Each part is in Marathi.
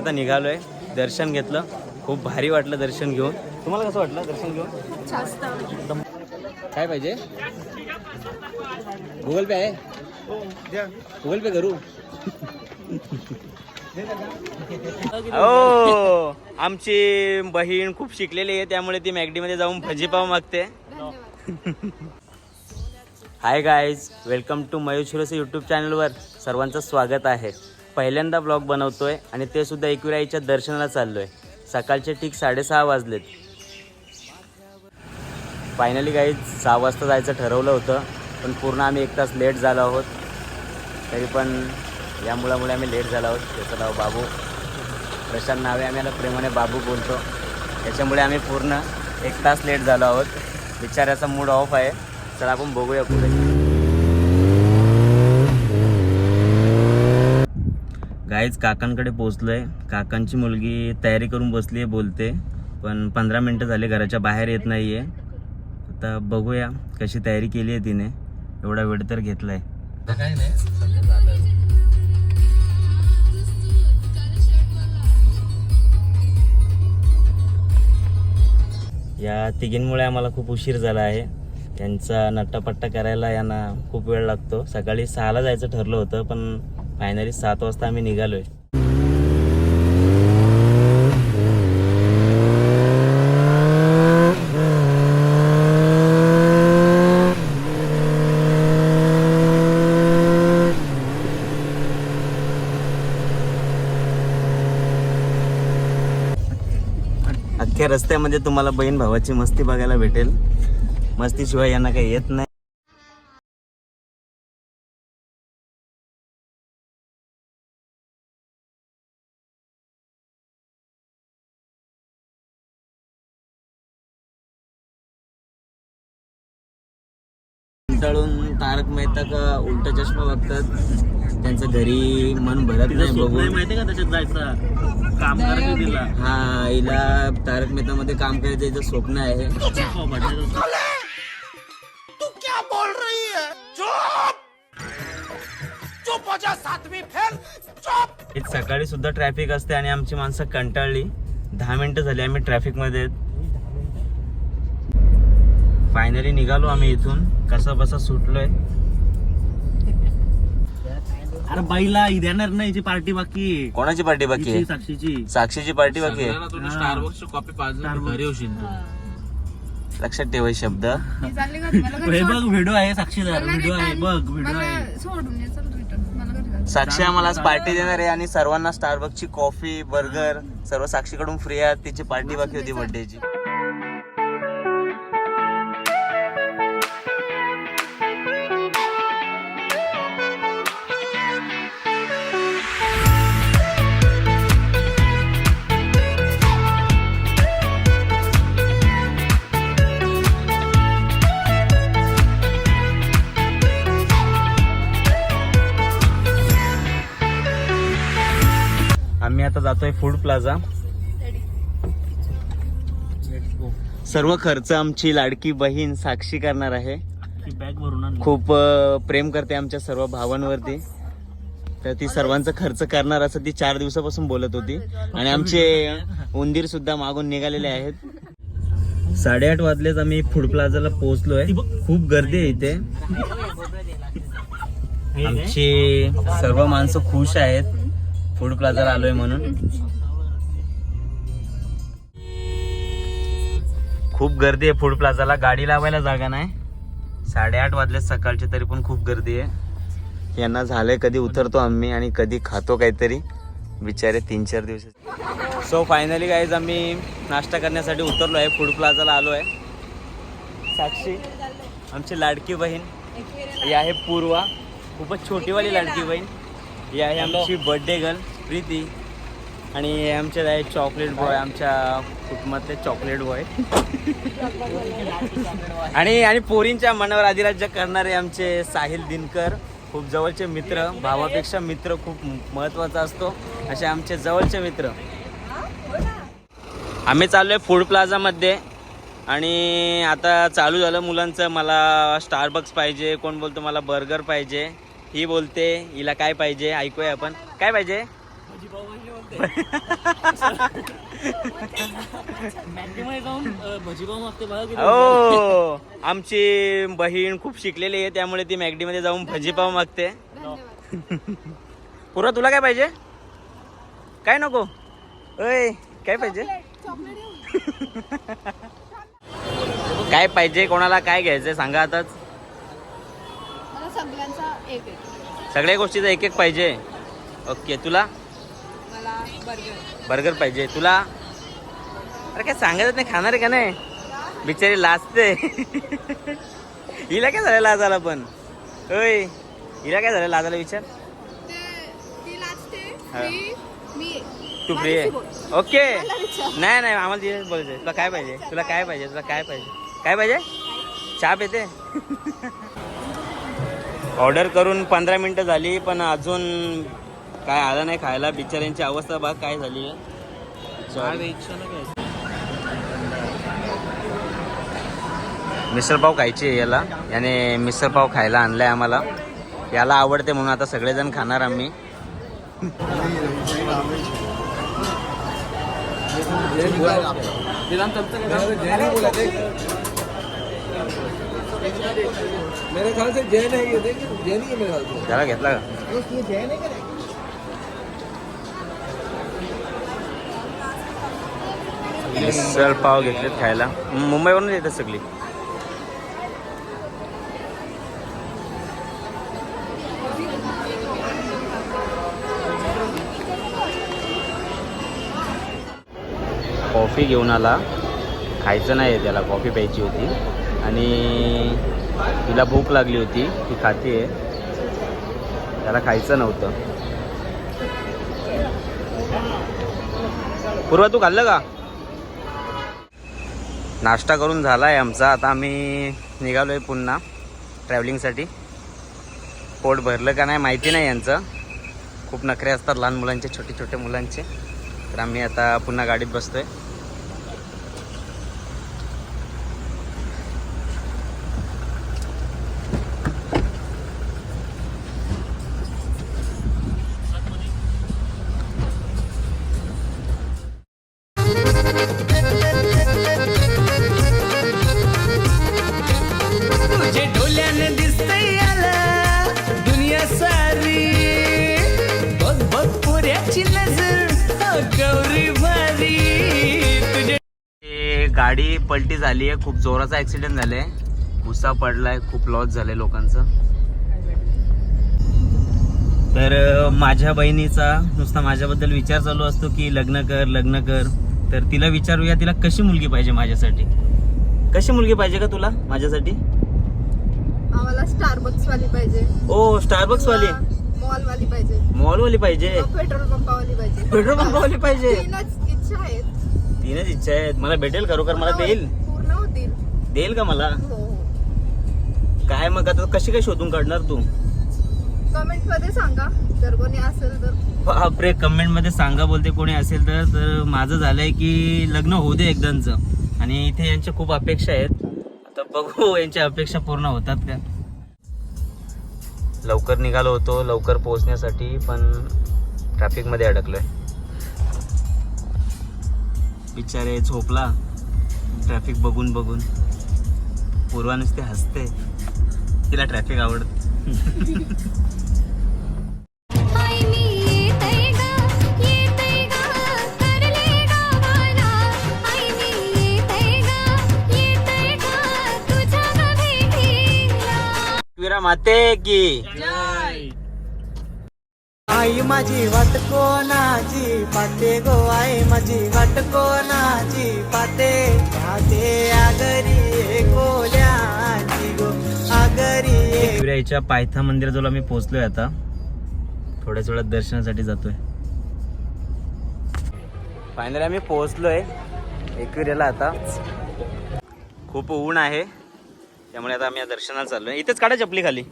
आता निघालोय, दर्शन घेतलं, खूप भारी वाटलं दर्शन घेऊन. तुम्हाला कसं वाटलं दर्शन घेऊन? काय पाहिजे? गुगल पे आहे? गुगल पे करू? हो, आमची बहीण खूप शिकलेली आहे, त्यामुळे ती मॅगडीमध्ये जाऊन भजीपाव मागते. Hi guys, welcome to Mayur YouTube चॅनलवर सर्वांचं स्वागत आहे. पहिल्यांदा ब्लॉग बनवतोय आणि ते सुद्धा एकविराईच्या दर्शनाला चाललोय. सकाळचे ठीक 6:30 वाजलेत. फायनली गाईज 6 वाजता जायचं ठरवलं होतं, पण पूर्ण आम्ही 1 तास लेट झालो आहोत. तरी पण या मुलामुळे आम्ही लेट झालो आहोत. त्याचं नाव बाबू, प्रशांत नावे, आम्ही याला प्रेमाने बाबू बोलतो. त्याच्यामुळे आम्ही पूर्ण 1 तास लेट झालो आहोत. बिचाऱ्याचा मूड ऑफ आहे. चला आपण बघूया पुढे. गाईज काकांकडे पोचलोय. काकांची मुलगी तयारी करून बसली आहे, बोलते, पण 15 मिनटं झाले घराच्या बाहेर येत नाही आहे. आता बघूया कशी तयारी केली आहे तिने. एवढा वेळ तर घेतलाय. काय नाही, या तिघींमुळे आम्हाला खूप उशीर झाला आहे. त्यांचा नट्टापट्टा करायला यांना खूप वेळ लागतो. सकाळी 6ला जायचं ठरलं होतं, पण फायनली 7 वाजता आम्ही निघालोय. अख्ख्या रस्त्यामध्ये तुम्हाला बहीण भावाची मस्ती बघायला भेटेल. मस्तीशिवाय यांना काही येत नाही. कंटाळून तारक मेहता का उलटा चष्मा बघतात. त्यांचं घरी मन भरत नाही बघून. माहिती का त्याच्यात जायचं काम करायचं तिला. हा, हिला तारक मेहता मध्ये काम करायचं हिचं स्वप्न आहे. तू क्या बोल रही है? चुप चुप हो जा, सातवीं फेल, चुप. सकाळी सुद्धा ट्रॅफिक असते आणि आमची माणसं कंटाळली. 10 मिनिटं झाली आम्ही ट्रॅफिक मध्ये. फायनली निघालो आम्ही इथून. कसा बसा सुटलोय. अरे बाईला देणार नाही जी पार्टी बाकी. कोणाची पार्टी बाकी आहे? साक्षीची पार्टी बाकी आहे. स्टारबक्सची कॉपी घरी येशील. लक्षात ठेवाय शब्द. बघ व्हिडिओ आहे, साक्षीदार व्हिडिओ आहे, बघ व्हिडिओ आहे. साक्षी आम्हाला आज पार्टी देणार आहे आणि सर्वांना स्टारबक्सची कॉफी, बर्गर सर्व साक्षीकडून फ्री आहे. तिची पार्टी बाकी होती बर्थडेची. आम्ही आता जातोय फूड प्लाझा. सर्व खर्च आमची लाडकी बहीण साक्षी करणार आहे. खूप प्रेम करते आमच्या सर्व भावांवरती, तर ती सर्वांचा खर्च करणार असं ती 4 दिवसापासून बोलत होती. आणि आमचे उंदीर सुद्धा मागून निघालेले आहेत. 8:30 वाजलेच आम्ही फूड प्लाझाला पोहोचलोय. खूप गर्दी आहे इथे. आमची सर्व माणसं खुश आहेत फूड प्लाझाला आलोय म्हणून. खूप गर्दी आहे फूड प्लाझाला. गाडी लावायला जागा नाही. 8:30 वाजले सकाळचे, तरी पण खूप गर्दी आहे. यांना झालंय कधी उतरतो आम्ही आणि कधी खातो काहीतरी, बिचारे 3-4 दिवस. सो फायनली गाईज आम्ही नाश्ता करण्यासाठी उतरलो आहे. फूड प्लाझाला आलो आहे. साक्षी आमची लाडकी बहीण, ही आहे पूर्वा, खूपच छोटीवाली लाडकी बहीण. ही आहे आमची बर्थडे गर्ल प्रीती. आणि आमचे आहे चॉकलेट बॉय, आमच्या कुटुंबातले चॉकलेट बॉय. आणि पोरींच्या मनावर अधिराज्य करणारे आमचे साहिल दिनकर, खूप जवळचे मित्र. भावापेक्षा मित्र खूप महत्त्वाचा असतो, असे आमचे जवळचे मित्र. आम्ही चाललोय फूड प्लाझामध्ये आणि आता चालू झालं मुलांचं. मला स्टारबक्स पाहिजे, कोण बोलतो मला बर्गर पाहिजे. ही बोलते हिला काय पाहिजे, ऐकूया आपण. काय पाहिजे? भजीपाव म्हणले मॅगडीमध्ये जाऊन भजीपाव मागते बघा किती हो आमची बहीण खूप शिकलेली आहे त्यामुळे ती मॅगडीमध्ये जाऊन भजीपाव मागते. पूर्वा तुला काय पाहिजे? काय नको? ओय काय पाहिजे? काय पाहिजे कोणाला काय घ्यायचंय सांगा आताच. सगळ्यांचा एक सगळ्या गोष्टीचा एक एक पाहिजे. ओके तुला? मला बर्गर. बर्गर पाहिजे तुला? अरे काय सांगायचं नाही खाणार आहे का नाही? बिचारी लाजते. हिला काय झालं लाजाला पण? ओय हिला काय झालं लाजाला विचार. ती लाजते. हा. मी तू फ्री आहे? ओके नाही नाही आम्हाला तिथे बोलायचं. तुला काय पाहिजे? तुला काय पाहिजे? तुला काय पाहिजे? काय पाहिजे? चहा पिते? ऑर्डर करून 15 मिनटं झाली पण अजून काय आलं नाही खायला. बिचाऱ्यांची अवस्था बघ काय झाली आहे. मिसळपाव खायची आहे याला. याने मिसळपाव खायला आणलाय आम्हाला. याला आवडते म्हणून आता सगळेजण खाणार आम्ही. मेरे ख्याल से जैन है ये, देखिए जैन ही है मेरे ख्याल से. त्याला घेतला का? ये जैन है क्या? मिसळ पाव घेतलेत खायला. मुंबईवरून येतात सगळी. कॉफी घेऊन आला. खायचं नाही त्याला कॉफी प्यायची होती आणि तिला भूक लागली होती ती खाते. त्याला खायचं नव्हतं. पूर्वा तू खाल्लं का? नाश्ता करून झाला आहे आमचा. आता आम्ही निघालो आहे पुन्हा ट्रॅव्हलिंगसाठी. पोट भरलं का नाही माहिती नाही यांचं. खूप नखरे असतात लहान मुलांचे छोटे छोटे मुलांचे. तर आम्ही आता पुन्हा गाडीत बसतोय. गाडी पलटी झाली आहे. खूप जोराचा ऍक्सिडेंट झालाय. भुसा पडलाय. खूप लॉस झालंय लोकांचं. तर माझ्या बहिणीचा नुसता माझ्याबद्दल विचार चालू असतो की लग्न कर लग्न कर. तर तिला विचारूया तिला कशी मुलगी पाहिजे माझ्यासाठी. कशी मुलगी पाहिजे का तुला माझ्यासाठी? आम्हाला स्टारबक्स वाली पाहिजे. ओ स्टारबक्स वाली. मॉल वाली पाहिजे. मॉल वाली पाहिजे. पेट्रोल पंपावाली पाहिजे. पेट्रोल पंपावाली पाहिजे. तीनच इच्छा आहेत. तीनच इच्छा आहेत. मला भेटेल खरोखर? मला देईल? पूर्ण होतील. देईल का मला? हो. काय मग आता कशी काय शोधून काढणार तू? कमेंट मध्ये सांगा जर कोणी असेल तर. बापरे कमेंट मध्ये सांगा बोलते कोणी असेल तर. तर माझं झालंय की लग्न होऊ दे एकदांचं. आणि इथे यांच्या खूप अपेक्षा आहेत. आता बघू यांच्या अपेक्षा पूर्ण होतात का. लवकर निघालो होतो लवकर पोहोचण्यासाठी पण ट्रॅफिक मध्ये अडकलोय. बिचारे झोपला ट्रॅफिक बघून बघून. पूर्वा नुसते हसते. तिला ट्रॅफिक आवडत. माते की आई माझी वाट कोणाची पाटे गो. आई माझी वाट कोणाची पाटे. पाटे आगरी कोल्याची गो आगरी. एकविराईच्या पायथा मंदिराजवळ आम्ही पोहोचलोय. आता थोड्याच वेळात दर्शनासाठी जातोय. फायनली आम्ही पोहोचलोय एकविरेला. आता खूप ऊन आहे त्यामुळे आता आम्ही दर्शनाला चाललोय. इथेच काढा चपली खाली.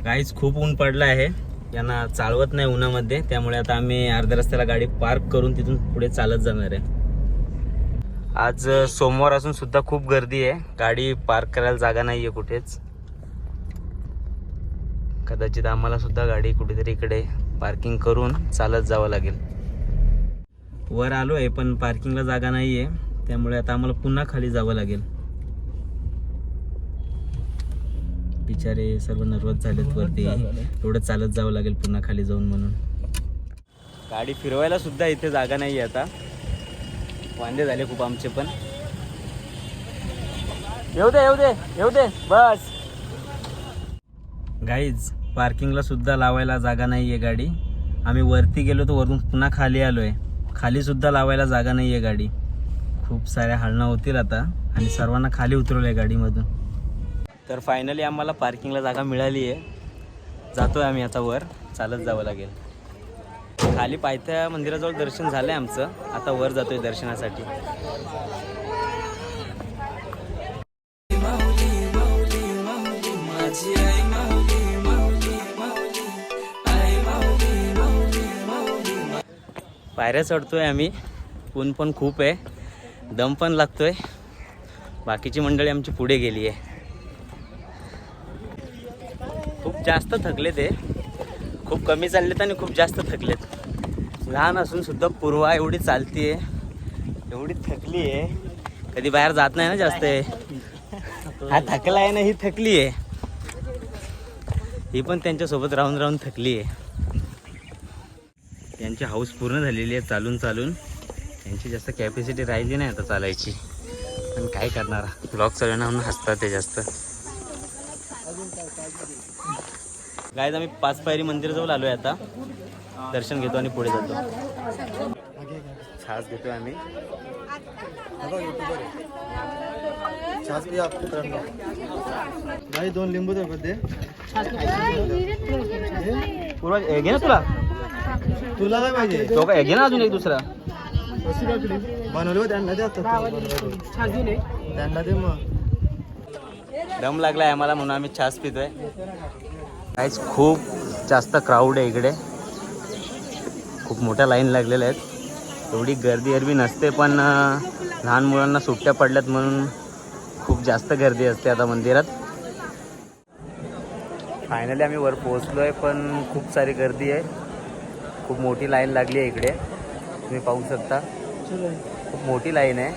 गाईज खूप ऊन पडलं आहे, यांना चालवत नाही उन्हामध्ये, त्यामुळे आता आम्ही अर्ध्या रस्त्याला गाडी पार्क करून तिथून पुढे चालत जाणार आहे. आज सोमवार असून सुद्धा खूप गर्दी आहे, गाडी पार्क करायला जागा नाही आहे कुठेच. कदाचित आम्हाला सुद्धा गाडी कुठेतरी इकडे पार्किंग करून चालत जावं लागेल. वर आलो आहे पण पार्किंगला जागा नाही आहे, त्यामुळे आता आम्हाला पुन्हा खाली जावं लागेल. बिचारे सर्व नर्वस झालेत वरती, एवढं चालत जावं लागेल पुन्हा खाली जाऊन म्हणून. गाडी फिरवायला सुद्धा इथे जागा नाही आहे, आता वांदे झाले खूप आमचे पण. येऊ दे येऊ दे येऊ दे बस. गाईज पार्किंगला सुद्धा लावायला जागा नाही आहे गाडी. आम्ही वरती गेलो तर वरून पुन्हा खाली आलो आहे, खाली सुद्धा लावायला जागा नाही आहे गाडी. खूप साऱ्या हळणं होतील आता आणि सर्वांना खाली उतरवलं आहे गाडीमधून. तर फायनली आम्हाला पार्किंगला जागा मिळाली आहे. जातोय आम्ही आता वर, चालत जावं लागेल. खाली पायथ्या मंदिराजवळ दर्शन झालं आहे आमचं, आता वर जातोय दर्शनासाठी. पायऱ्या चढतोय आम्ही, ऊन पण खूप आहे, दम पण लागतोय. बाकीची मंडळी आमची पुढे गेली आहे. खूप जास्त थकले ते, खूप कमी चाललेत आणि खूप जास्त थकलेत. लहान असून सुद्धा पूर्वा एवढी चालतीये, एवढी थकली आहे, कधी बाहेर जात नाही ना जास्त. हा थकला आहे ना, ही थकली आहे. ही पण त्यांच्यासोबत राहून राहून थकली आहे. त्यांची हाऊस पूर्ण झालेली आहे चालून चालून, त्यांची जास्त कॅपॅसिटी राहिली नाही आता चालायची. पण काय करणार, ब्लॉग चालवणं म्हणून हसतात ते जास्त. गाईज आम्ही 5 पायरी मंदिराजवळ आलोय, आता दर्शन घेतो आणि पुढे जातो. छास घेतोय आम्ही. भाई 2 लिंबू दे मध्ये. पूर्वा घे ना, तुला काय पाहिजे? तो काय घे ना अजून एक दुसरा. बनवलं त्यांना दे, आता त्यांना दे. मग दम लागलाय आम्हाला म्हणून आम्ही छास पितोय. काहीच खूप जास्त क्राऊड आहे इकडे, खूप मोठ्या लाईन लागलेल्या आहेत. एवढी गर्दी एरवी नसते, पण लहान मुलांना सुट्ट्या पडल्यात म्हणून खूप जास्त गर्दी असते आता मंदिरात. फायनली आम्ही वर पोहोचलो आहे, पण खूप सारी गर्दी आहे, खूप मोठी लाईन लागली आहे इकडे. तुम्ही पाहू शकता खूप मोठी लाईन आहे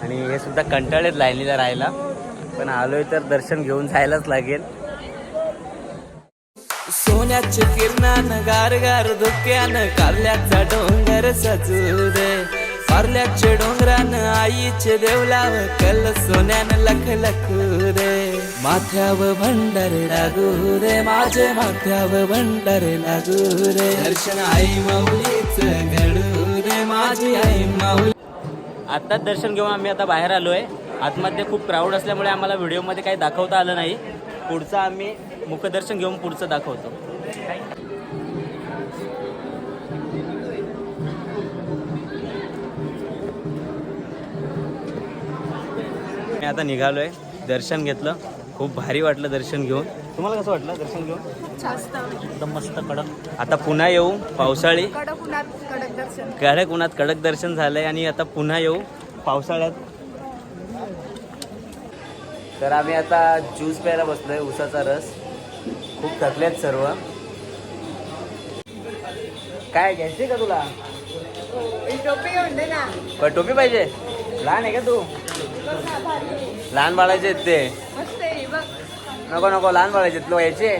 आणि हे सुद्धा कंटाळेत लाईनीला राहायला. पण आलोय तर दर्शन घेऊन जायलाच लागेल. सोन्याच्या किरणानं गार गार धुक्यानं कारल्याचा डोंगर सजू दे. कारल्याच्या डोंगरानं आईचे देवलाव कल सोन्यानं लख लखू दे. माथ्यावर भंडार लागू रे, माझे माथ्यावर भंडार लागू रे. दर्शन आई माऊलीच घडू रे, माझी आई माऊली. आत्ताच दर्शन घेऊन आम्ही आता बाहेर आलो आहे. आतमध्ये खूप क्राऊड असल्यामुळे आम्हाला व्हिडिओमध्ये काही दाखवता आलं नाही. पुढचं आम्ही मुखदर्शन घेऊन पुढचं दाखवतो. मी आता निघालोय, दर्शन घेतलं, खूप भारी वाटलं दर्शन घेऊन. तुम्हाला कसं वाटलं दर्शन घेऊन? जास्त एकदम मस्त कडक. आता पुन्हा येऊ पावसाळी. कडक उन्हात कडक दर्शन. कडक उन्हात कडक दर्शन झालंय आणि आता पुन्हा येऊ पावसाळ्यात. तर आम्ही आता ज्यूस प्यायला बसलोय, उसाचा रस. खूप थकलेत सर्व. काय घ्यायचे का तुला? टोपी म्हणते ना. पण टोपी पाहिजे? लहान आहे का तू? लहान बाळाचे आहेत ते. मस्त आहे बघ. नको नको, लहान बाळाचे आहेत. तुला यायचे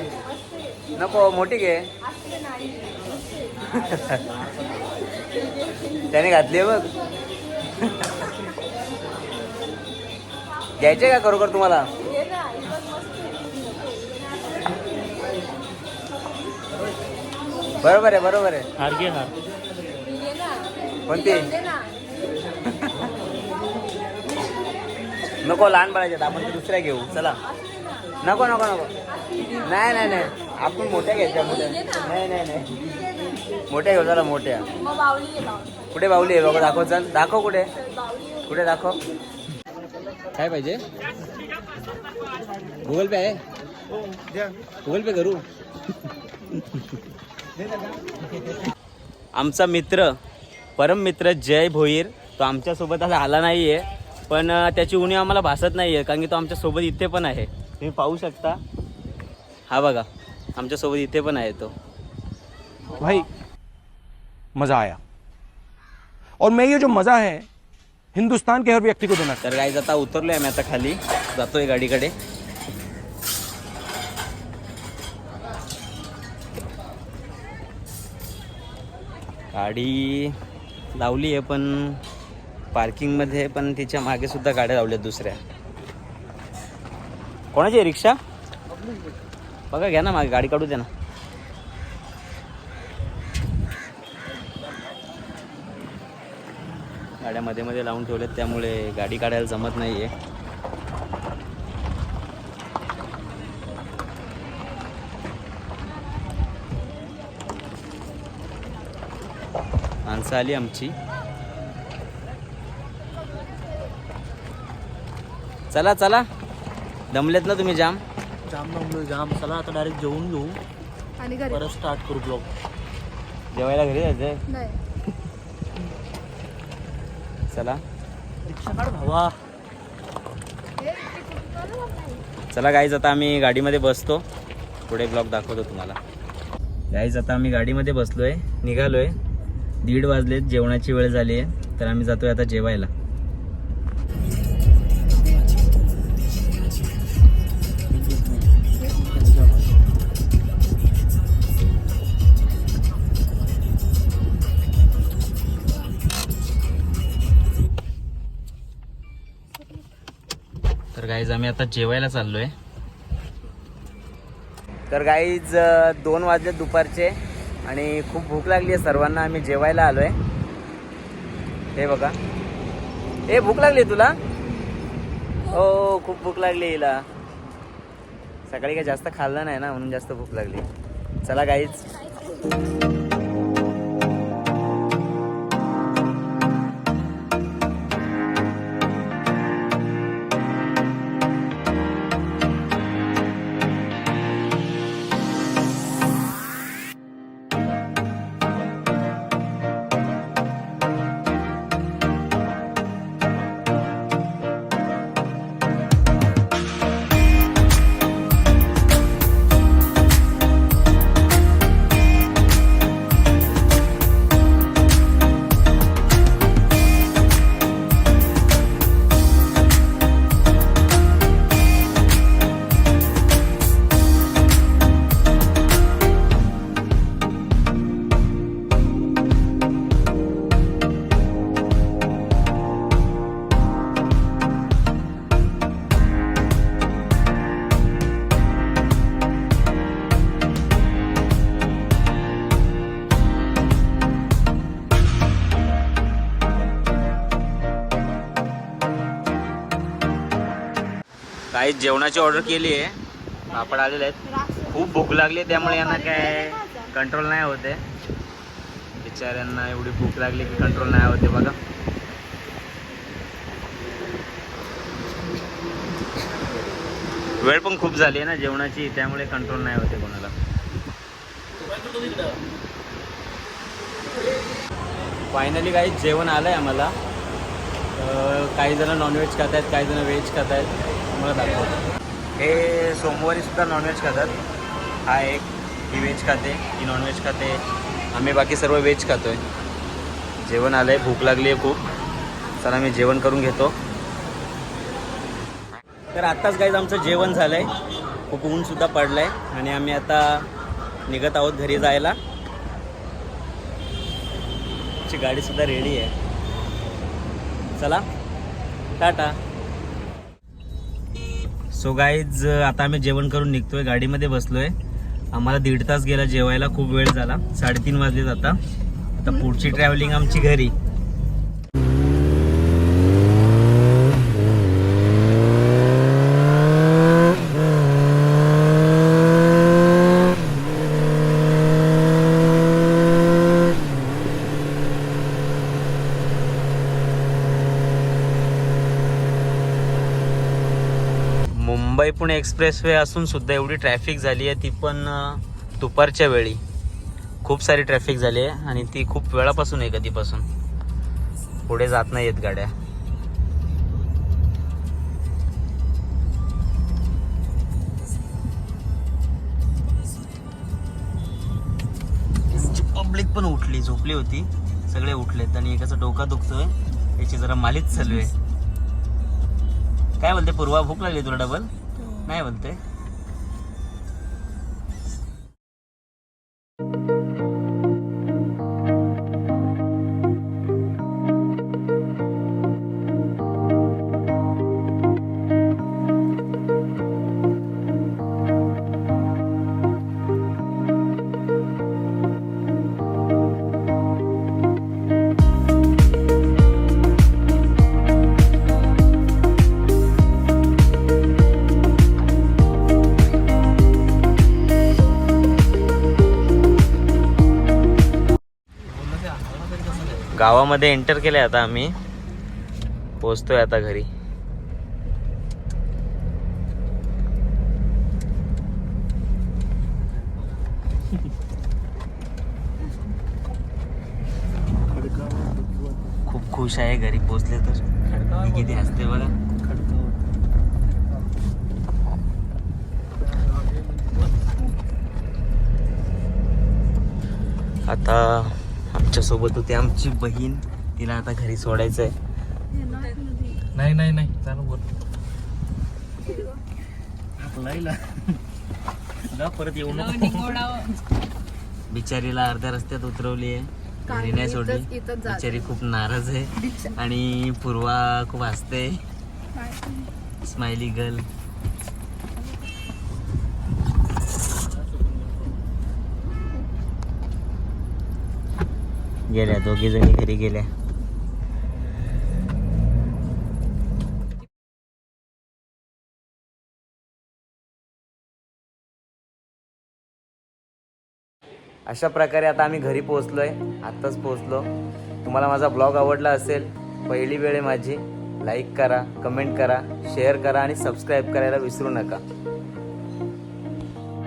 नको, मोठी घे. त्याने घातली बघ. घ्यायचे का खरोखर तुम्हाला? बरोबर आहे बरोबर आहे. हार घे हार. कोणती? नको, लहान बाळाचे आपण ते दुसऱ्या घेऊ. चला. नको नको नको, नाही नाही नाही, आपण मोठ्या घ्यायच्या. मोठ्या नाही नाही नाही, मोठ्या घेऊ. चला मोठ्या. कुठे बाहुली आहे बघा, दाखव. चल दाखव, कुठे कुठे दाखव. काय पाहिजे? गुगल पे आहे? गुगल पे करू. आमचा मित्र परम मित्र जय भोईर तो आमच्यासोबत आज आला नाही आहे, पण त्याची उणीव आम्हाला भासत नाही आहे, कारण की तो आमच्यासोबत इथे पण आहे. तुम्ही पाहू शकता, हा बघा आमच्यासोबत इथे पण आहे तो. भाई मजा आया और मैं ये जो मजा है हिंदुस्तान के हर व्यक्ति को देना. तर गाईज आता उतरलोय आम्ही आता खाली, जातोय गाडीकडे. गाडी लावली आहे पण पार्किंगमध्ये, पण तिच्या मागे सुद्धा गाड्या लावल्यात दुसऱ्या. कोणाची आहे रिक्षा? बघा घ्या ना, मागे गाडी काढू द्या ना. गाड्या मध्ये मध्ये लावून ठेवल्यात, त्यामुळे गाडी काढायला जमत नाहीये. माणसं आली आमची. चला चला, दमलेत ना तुम्ही जाम? जाम. चला आता डायरेक्ट जेवून घेऊ, आणि घरी परत स्टार्ट करू ब्लॉग. जेवायला घरी जायचंय. नाही. चला रिक्षा काढ भावा. चला गाईज, आता आम्ही गाडीमध्ये बसतो, पुढे ब्लॉग दाखवतो तुम्हाला. गाईज आता आम्ही गाडीमध्ये बसलोय, निघालोय. 1:30 वाजलेत, जेवणाची वेळ झाली आहे, तर आम्ही जातोय आता जेवायला. तर गाईज आम्ही आता जेवायला चाललोय. तर गाईज 2 वाजले दुपारचे आणि खूप भूक लागली आहे सर्वांना. आम्ही जेवायला आलोय. हे बघा, हे भूक लागली तुला? हो, खूप भूक लागली हिला. सकाळी काही जास्त खाल्लं नाही ना, म्हणून जास्त भूक लागली. चला गाईज. काही जेवणाची ऑर्डर केली आहे, पापड आलेले आहेत. खूप भूक लागली, त्यामुळे यांना काय कंट्रोल नाही होते. बिचाऱ्यांना एवढी भूक लागली की कंट्रोल नाही होते. बघा, वेळ पण खूप झाली आहे ना जेवणाची, त्यामुळे कंट्रोल नाही होते कोणाला. फायनली काही जेवण आलं आहे आम्हाला. काही जण नॉनव्हेज खात आहेत, काही जण व्हेज खात आहेत. मला दाखवतो. हे सोमवारी सुद्धा नॉनव्हेज खातात. हा एक, ही व्हेज खाते, ही नॉनव्हेज खाते. आम्ही बाकी सर्व व्हेज खातोय. जेवण आलं आहे, भूक लागली आहे खूप. चला मी जेवण करून घेतो. तर आत्ताच गाईज आमचं जेवण झालं आहे. खूप ऊनसुद्धा पडलं आहे आणि आम्ही आता निघत आहोत घरी जायला. ची गाडीसुद्धा रेडी आहे. चला, टाटा. सो गाईज आता आम्ही जेवण करून निघतोय, गाडीमध्ये बसलोय. आम्हाला 1.5 तास गेला जेवायला, खूप वेळ झाला. 3:30 वाजलेत आता. आता पुढची ट्रॅव्हलिंग आमची घरी. पुणे एक्सप्रेस वे असून सुद्धा एवढी ट्रॅफिक झाली आहे, ती पण दुपारच्या वेळी खूप सारी ट्रॅफिक झाली आहे आणि ती खूप वेळापासून आहे, कधीपासून पुढे जात नाही आहेत गाड्या. पब्लिक पण उठली, झोपली होती, सगळे उठलेत आणि एकाचा डोका दुखतोय, याची जरा मालिश चालू आहे. काय बोलते पूर्वा, भूक लागली तुला डबल? नाही बोलते. गावामध्ये एंटर केले आता आम्ही, पोहोचतोय आता घरी. खूप खुश आहे घरी पोहोचले तर. मी किती हसते बघा. आता आमच्या सोबत होती आमची बहीण, तिला आता घरी सोडायचं आहे. नाही नाही नाही चालू बोल. जा परत येऊ नको. बिचारीला अर्ध्या रस्त्यात उतरवली आहे, घरी नाही सोडली. बिचारी खूप नाराज आहे आणि पूर्वा खूप हसते, स्माइली गर्ल. गेल्या दोघी जणी घरी गेल्या. अशा प्रकारे आता आम्ही घरी पोहोचलोय, आत्ताच पोहोचलो. तुम्हाला माझा ब्लॉग आवडला असेल, पहिली वेळ आहे माझी, लाईक करा, कमेंट करा, शेअर करा आणि सबस्क्राईब करायला विसरू नका.